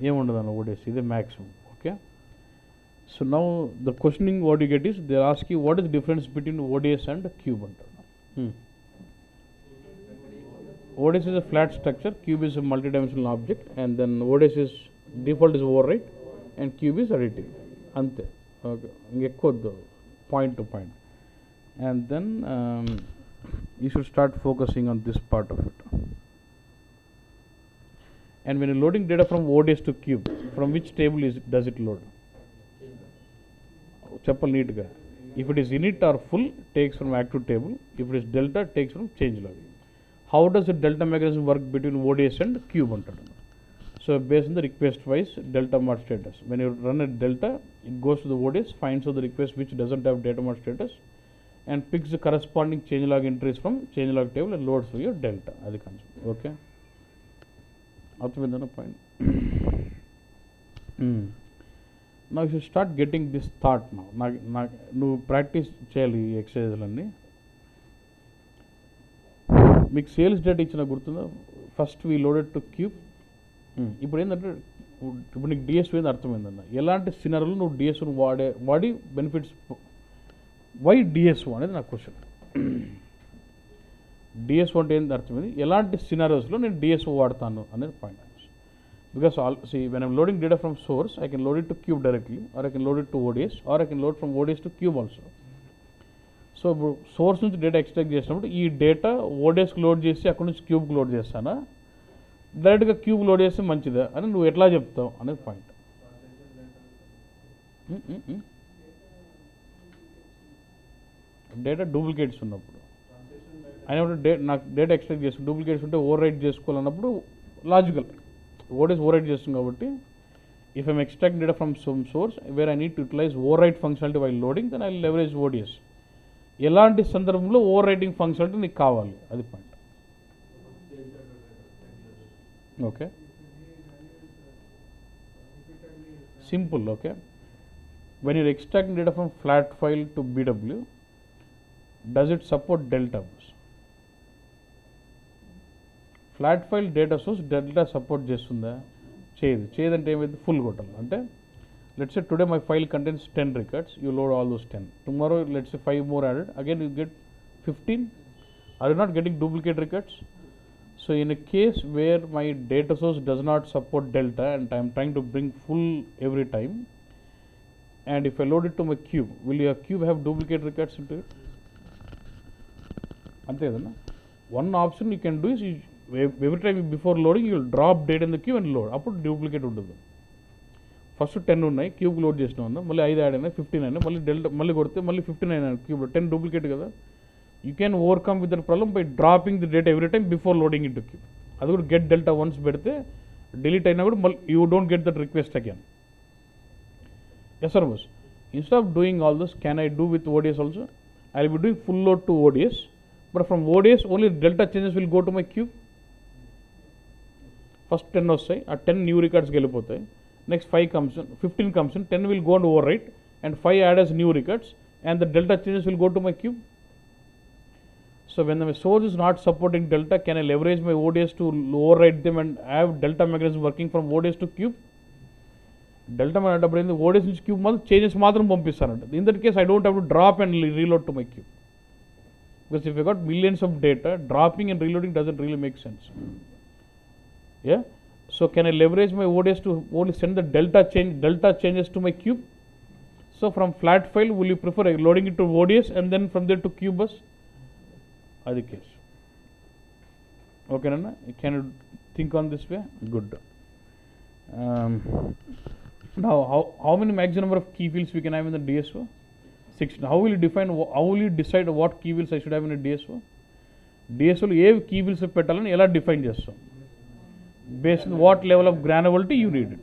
ఏముండదు ఓడిఎస్ ఇదే maximum. Okay, so now the questioning what you get is they ask you what is difference between ODIs and cube అంటారు. ODS is a flat structure, cube is a multidimensional object, and then ODS is default is overwrite and cube is additive. Ante. Okay. Ingekkoddu point to point. And then you should start focusing on this part of it. And when you're loading data from ODS to cube, from which table does it load? Cheppal neat ga. If it is init or full, takes from active table. If it is delta, takes from change log. How does the delta mechanism work between ODS and cube antadu? So based on the request wise delta mod status, when you run a delta, it goes to the ODS, finds out the request which doesn't have data mod status, and picks the corresponding changelog entries from changelog table and loads for your delta. Adi concept. Okay, arthamindana point. Now you should start getting this thought now. Nu practice cheyali ee exercise lanni. మీకు sales data ఇచ్చిన గుర్తుందా? First we loaded to cube. ఇప్పుడు ఏంటంటే ఇప్పుడు నీకు DSO ఏంది అర్థమైందన్న, ఎలాంటి సినారీలో నువ్వు డిఎస్ఓని వాడి బెనిఫిట్స్, వై డిఎస్ఓ అనేది నా క్వశ్చన్. డిఎస్ఓ అంటే ఏంది అర్థమైంది, ఎలాంటి సినారీస్లో నేను డిఎస్ఓ వాడతాను అనేది point. Because when I'm loading data from source, I can load it to cube directly, or I can load it to ODS, or I can load from ODS to cube also. So ఇప్పుడు source నుంచి data extract చేసినప్పుడు ఈ data ఓడిఎస్కి load చేసి అక్కడ నుంచి క్యూబ్కి load చేస్తానా, డైరెక్ట్గా cube load చేస్తే మంచిదా అని నువ్వు ఎట్లా చెప్తావు అనేది పాయింట్. డేటా డూప్లికేట్స్ ఉన్నప్పుడు అయినప్పుడు నాకు డేటా ఎక్స్ట్రాక్ట్ చేసి డూప్లికేట్స్ ఉంటే ఓవర్ రైట్ చేసుకోవాలన్నప్పుడు లాజికల్ ఓడిఎస్ ఓవర్ రైట్ చేస్తుంది కాబట్టి, if I'm extract data from some source where I need to utilize overwrite functionality while loading, then I leverage ODS. ఎలాంటి సందర్భంలో ఓవర్ రైటింగ్ ఫంక్షనాలిటీ నీకు కావాలి అది point. Okay, simple. Okay, when you're extracting data from flat file to BW, does it support delta? Flat file data source delta support చేస్తుందా? చేయదంటే ఏమైంది, full కొట్టాలి. అంటే let's say today my file contains 10 records, you load all those 10. Tomorrow let's say 5 more added, again you get 15. Are you not getting duplicate records? So in a case where my data source does not support delta and I am trying to bring full every time, and if I load it to my cube, will your cube have duplicate records into it? Ante kadana. One option you can do is every time before loading you will drop data in the cube and load, appudu duplicate undadu. First 10 ఉన్నాయి, cube load చేసిన ఉన్నా, మళ్ళీ 5 add అయినా 15 అయినా, మళ్ళీ delta మళ్ళీ కొడితే మళ్ళీ 15 అయినా క్యూబ్లో 10 డూప్లికేట్ కదా. You can overcome with that problem by dropping the data every time before loading in to cube. అది కూడా గెట్ డెల్టా వన్స్ పెడితే డిలీట్ అయినా కూడా మళ్ళీ you don't get that request again. ఎస్ ఆర్ బస్. Instead of doing all this, can I do with ODS also? I will be doing full load to ODS, but from ODS only delta changes will go to my cube. First 10 వస్తాయి, ఆ 10 new రికార్డ్స్కి వెళ్ళిపోతాయి. Next 5 comes in, 15 comes in, 10 will go and overwrite, and 5 add as new records, and the delta changes will go to my cube. So when the source is not supporting delta, can I leverage my ODS to overwrite them and have delta mechanism working from ODS to cube? Delta mechanism ODS నుంచి cube మాత్రం changes మాత్రం పంపిస్తానంట. In that case, I don't have to drop and reload to my cube. Because if I got millions of data, dropping and reloading doesn't really make sense. Yeah. So can I leverage my ODS to only send the delta changes to my cube? So from flat file, will you prefer loading it to ODS and then from there to cube bus? That's the case. Okay, Nana? Can you think on this way? Good. Now, how many maximum number of key fields we can have in the DSO? 16. How will you decide what key fields I should have in a DSO? DSO lo A key fields పెట్టాలని ఎలా define చేస్తాం? Based on what level of granularity you need it.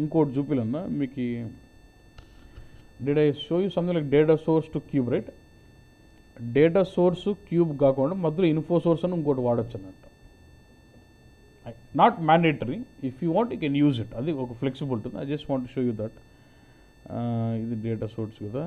ఇంకోటి చూపిలన్నా మీకు, did I show you something like data source to cube, right? Data source cube కాకుండా మధ్యలో info source అని ఇంకోటి వాడచ్చు అన్నట్టు. Not mandatory, if you want you can use it. అది ఒక ఫ్లెక్సిబుల్ ఉంటుంది. I just want show you that. ఇది డేటా సోర్స్ కదా.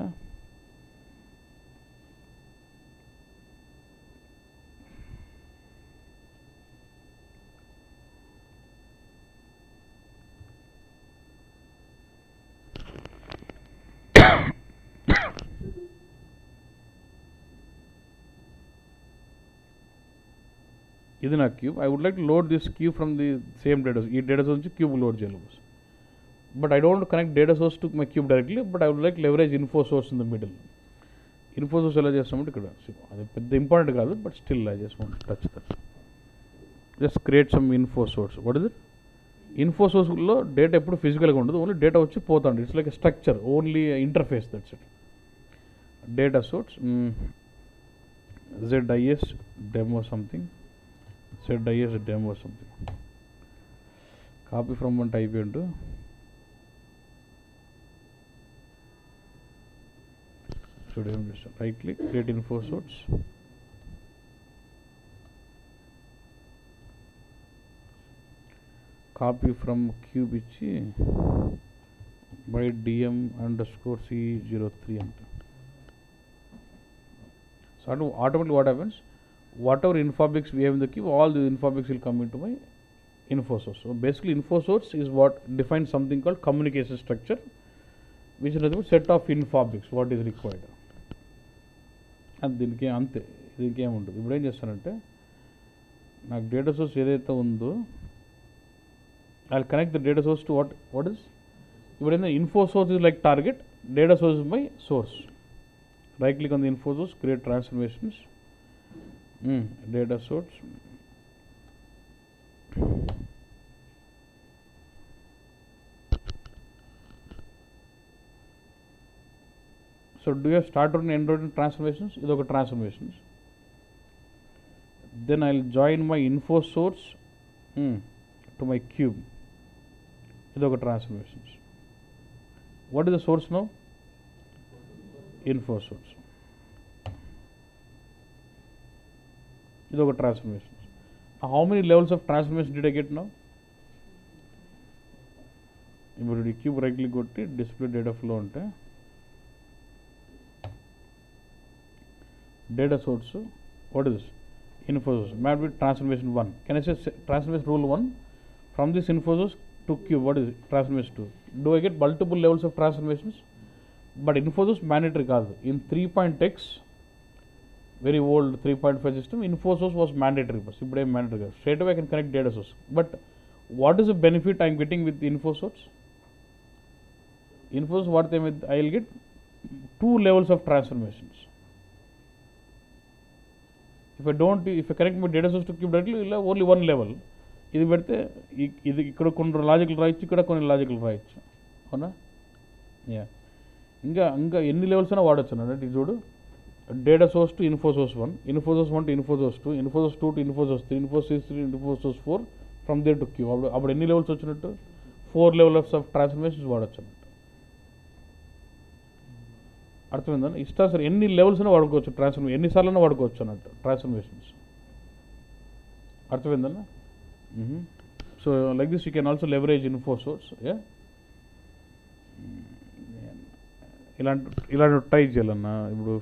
ఇది నా cube. I would like to load this cube from the same data. ఈ డేటా సోర్స్ నుంచి cube load చేయాలి boss. But I don't connect data source to my cube directly, but I would like leverage info source in the middle. Info source ఎలా చేస్తామంటే ఇక్కడ అది పెద్ద important కాదు, but still I just want touch that. Just create some info source. What is it? Info source data ఎప్పుడు ఫిజికల్గా ఉండదు, only data వచ్చి పోతాండి. It's like structure, only interface, that's it. Data source ZIS demo something, ZIS demo something. Copy from one, type into should I just right click, create info source, copy from cube ichi by dm underscore c03 enter. So automatically what happens, whatever infobix we have in the cube, all the infobix will come into my info source. So basically info source is what defines something called communication structure, which is a set of infobix what is required. And దీనికి అంతే, దీనికి ఏముంటుంది. ఇప్పుడు ఏం చేస్తానంటే నాకు data source ఏదైతే ఉందో I will connect the data source to what is. ఇప్పుడు ఏంటంటే info source is like target, data source is my source. Right click on the info source, create transformations, data source, so do you have start and end node transformations? This is transformations. Then I will join my info source to my cube. This is transformations. What is the source now? Info source. This is transformation. How many levels of transformation did I get now? If cube right click go to display data flow ante data source, what is this? Info source. Might be transformation 1. Can I say transformation rule 1? From this info source to cube, what is it? Transformation 2. Do I get multiple levels of transformations? But info source mandatory కాదు. In 3.x very old 3.5 system, info source was mandatory. But ఇప్పుడు ఏం mandatory కాదు. Straight away I can connect data source. But what is the benefit I am getting with info source? Info source what I will get 2 levels of transformations. If I connect my data source to cube directly, you will have only one level. ఇది పెడితే ఇది ఇక్కడ కొన్ని logical రాయొచ్చు, ఇక్కడ కొన్ని logical రాయొచ్చు, అవునా? యా, ఇంకా ఎన్ని లెవెల్స్ అయినా వాడచ్చు అన్నట్టు. ఇది చూడు, data source to info source 1, info source 1 to info source 2, info source 2 to info source 3, info source 3 info source 4, from there to cube. అప్పుడు ఎన్ని లెవెల్స్ వచ్చినట్టు? 4 లెవెల్స్ ఆఫ్ ట్రాన్స్ఫర్మేషన్స్ వాడచ్చు అన్నట్టు. అర్థమైందని? ఇష్టా సరే ఎన్ని లెవెల్స్ అయినా వాడుకోవచ్చు ట్రాన్స్ఫర్మేషన్, ఎన్నిసార్లు అయినా వాడుకోవచ్చు అన్నట్టు ట్రాన్స్ఫర్మేషన్స్. అర్థమైందన్నా? So like this you can also leverage info source. ఇలాంటి ట్రై చేయాలన్నా. ఇప్పుడు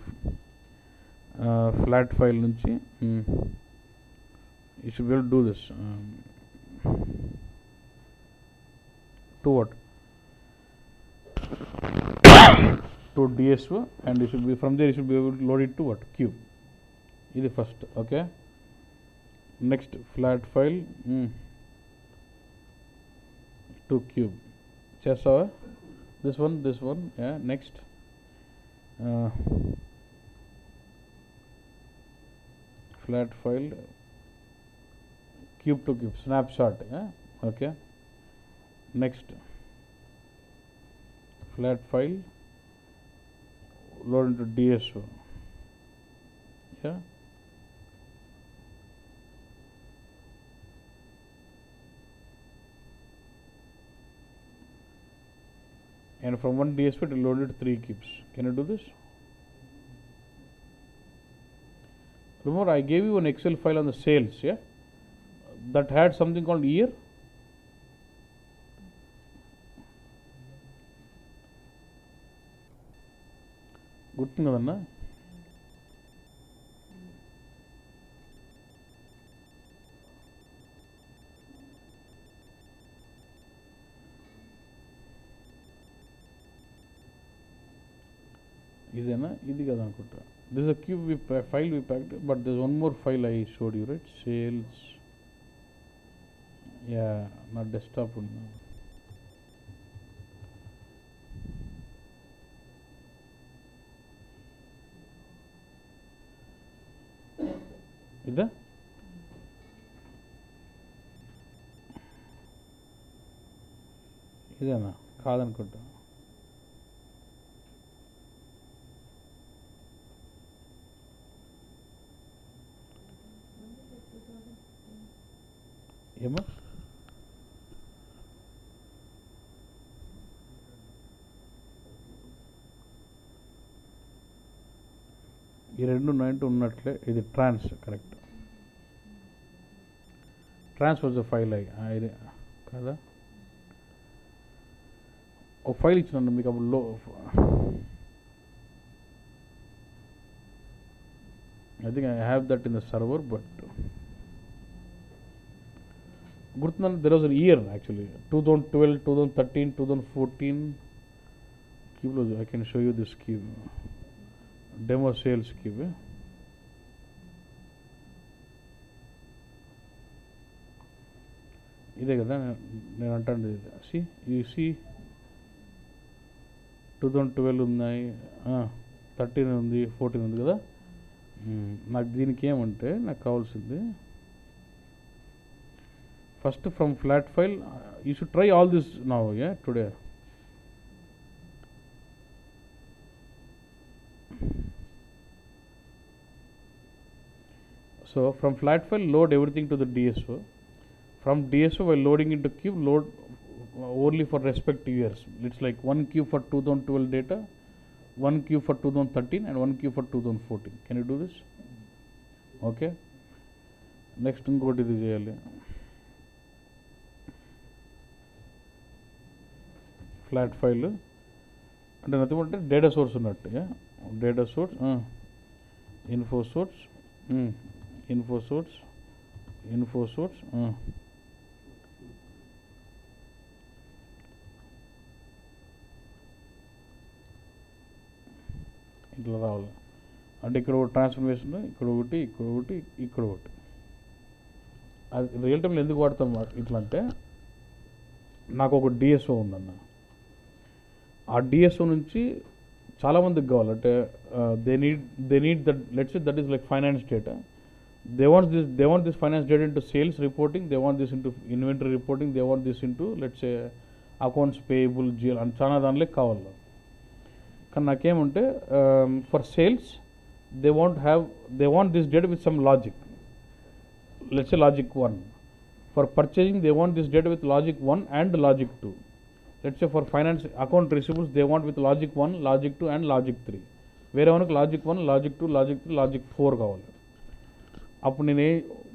ఫ్లాట్ ఫైల్ నుంచి you should be able to do this to what, to DSO, and you should be from there you should be able to load it to what, cube. This is first. Okay, next flat file to cube. Chesa this one. Yeah, next flat file cube to cube snapshot. Yeah, okay, next flat file load into DSO. Yeah, and from one DSO to load it 3 cubes. Can you do this? Remember I gave you an Excel file on the sales, yeah, that had something called year. గుర్తుంది కదన్నా? ఇదేనా? ఇది కదా అనుకుంటా. This is a cube file we packed, but this one more file I showed you, right? Sales యా నా desktop ఉంది. ఇదా ఇదేనా కాదనుకుంటా. ఏమో ఈ రెండు 90 ఉన్నట్లే. ఇది trans correct. Trans was file ఇది కదా. ఒక ఫైల్ ఇచ్చినాను మీకు అప్పుడు I think I have that in the server. But గుర్తుందని there was an year actually 2012, 2013, 2014 క్యూబ్లో. I can show you this cube, demo sales cube. ఇదే కదా నేను అంటాను. సి 2012 ఉన్నాయి, 13 ఉంది, 14 ఉంది కదా. నాకు దీనికి ఏమంటే నాకు కావాల్సింది first from flat file you should try all this now today. So from flat file load everything to the DSO. From DSO while loading into cube, load only for respective years. It's like one cube for 2012 data, one cube for 2013 and one cube for 2014. Can you do this? Okay. Next ingoti ఇది చేయాలి. Flat file అంటే nothing అంటే data source ఉన్నట్టు. Data source, info source, info source, info source, ఇట్లా రావాలి. అంటే ఇక్కడ ఒక ట్రాన్స్ఫర్మేషన్, ఇక్కడ ఒకటి, ఇక్కడ ఒకటి, ఇక్కడ ఒకటి. అది రియల్ టైంలో ఎందుకు వాడతాం ఇట్లా అంటే, నాకు ఒక డిఎస్ఓ ఉందన్న. ఆ డిఎస్ఓ నుంచి చాలామందికి కావాలంటే they need that. Let's say that is like finance data. They want this finance data into sales reporting, they want this into inventory reporting, they want this into let's say accounts payable, GL and చాలా దానిలో కావాలి. కానీ నాకేమంటే for sales they want this data with some logic. Let's say logic 1. For purchasing they want this data with logic 1 and logic 2. Let's say for finance account receivables they want with logic 1, logic 2 and logic 3. వేరే మనకు logic 1, logic 2, logic 3, logic 4 కావాలి. అప్పుడు నేను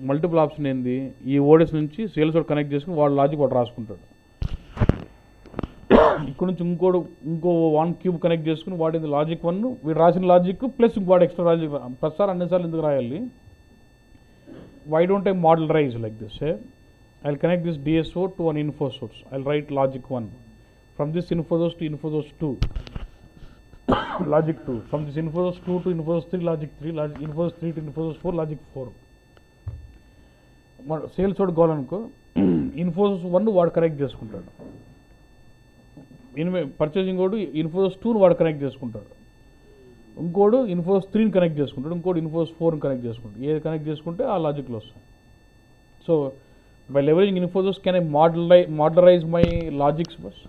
multiple option ఏంది, ఈ ఓడెస్ నుంచి sales వాడు connect చేసుకుని వాడు లాజిక్ వాడు రాసుకుంటాడు. ఇక్కడ నుంచి ఇంకో 1 క్యూబ్ కనెక్ట్ చేసుకుని వాడింది లాజిక్ 1, వీడు రాసిన లాజిక్ ప్లస్ వాడు ఎక్స్ట్రా లాజిక్. ప్రతిసారి అన్నిసార్లు ఎందుకు రాయాలి? Why don't I modularise like this? I will connect this DSO to an info source. I will write logic 1 from this info source to info source 2 logic 2, from this infosys 2 to infosys 3 logic 3, infosys 3 to infosys 4 logic 4. Sales వాడు కావాలనుకో ఇన్ఫోసిస్ 1 వాడు connect చేసుకుంటాడు, purchasing వాడు ఇన్ఫోసిస్ 2 వాడు connect చేసుకుంటాడు, ఇంకోడు Infosys 3 connect చేసుకుంటాడు, ఇంకోటి Infosys 4 connect చేసుకుంటాడు. ఏది కనెక్ట్ చేసుకుంటే ఆ లాజిక్లో వస్తాయి. So by leveraging info source can I modularise my logics boss.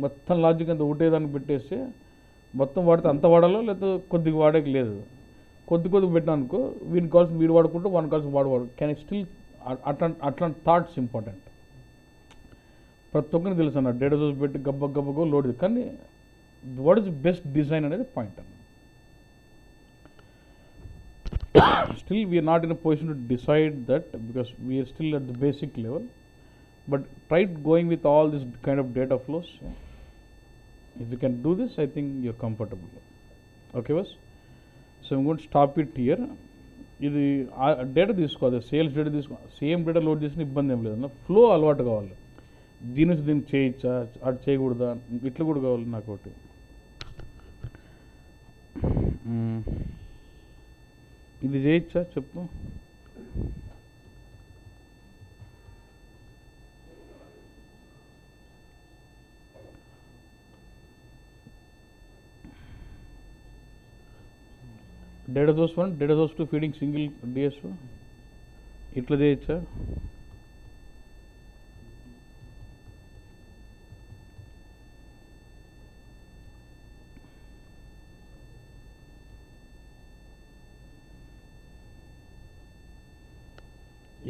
మొత్తం లాజిక్ అంతా ఒకటేదాన్ని పెట్టేస్తే మొత్తం వాడితే అంత వాడాలో లేకపోతే కొద్దిగా వాడేకి లేదు. కొద్దిగా పెట్టానుకో వీడిని కావాల్సిన వీడు వాడుకుంటూ వాడిని కావాల్సిన వాడు కెన్ స్టిల్ అట్లాంటి థాట్స్ ఇంపార్టెంట్. ప్రతి ఒక్కరికి తెలుసు అన్న డేటా సోర్స్ పెట్టి గబ్బగా లోడ్. కానీ వాట్ ఈస్ బెస్ట్ డిజైన్ అనేది పాయింట్ అన్న. Still we're not in a position to decide that because we're still at the basic level. But try going with all this kind of data flows. If you can do this, I think you're comfortable. Okay, boss? So I'm going to stop it here. ఇది data తీసుకోవాలి, sales data తీసుకోవాలి, same data load చేసిన ఇబ్బంది ఏం లేదన్న. Flow అలవాటు కావాలి. దీని నుంచి దీనికి చేయొచ్చా, అటు చేయకూడదా, ఇట్లా కూడా కావాలి నాకు ఒకటి. ఇది చేయొచ్చా చెప్పు. data source 1, data source 2 feeding single DSO. ఇట్లా చేయొచ్చా?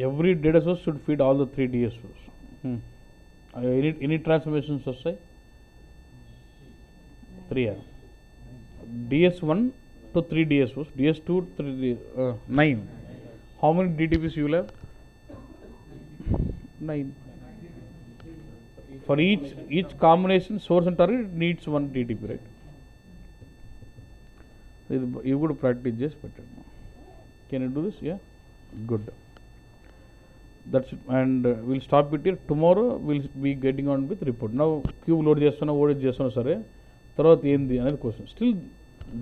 Every data source should feed all the 3 DSOs. Any transformations వస్తాయి? 3. DS1 to 3 DSOs, DS2 3 9. How many DTPs you will have? 9. For each combination, source and target needs 1 DTP, right? You could practice just better. Can you do this? Yeah, good. That's it, and we'll stop it here. Tomorrow we'll be getting on with report. Now cube load చేస్తున్నా ఓడేజ్ చేస్తున్నా సరే, తర్వాత ఏంది అనేది question. Still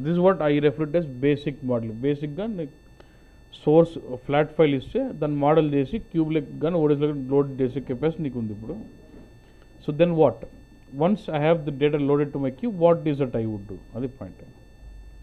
this what I refer as basic model. బేసిక్గా source flat file ఇస్తే దాన్ని model చేసి క్యూబ్లెక్ కానీ ఓడేజ్లో లోడ్ చేసే కెపాసిటీ నీకు ఉంది ఇప్పుడు. So then what, once I have the data loaded to my cube, what is that I would do, అది పాయింట్.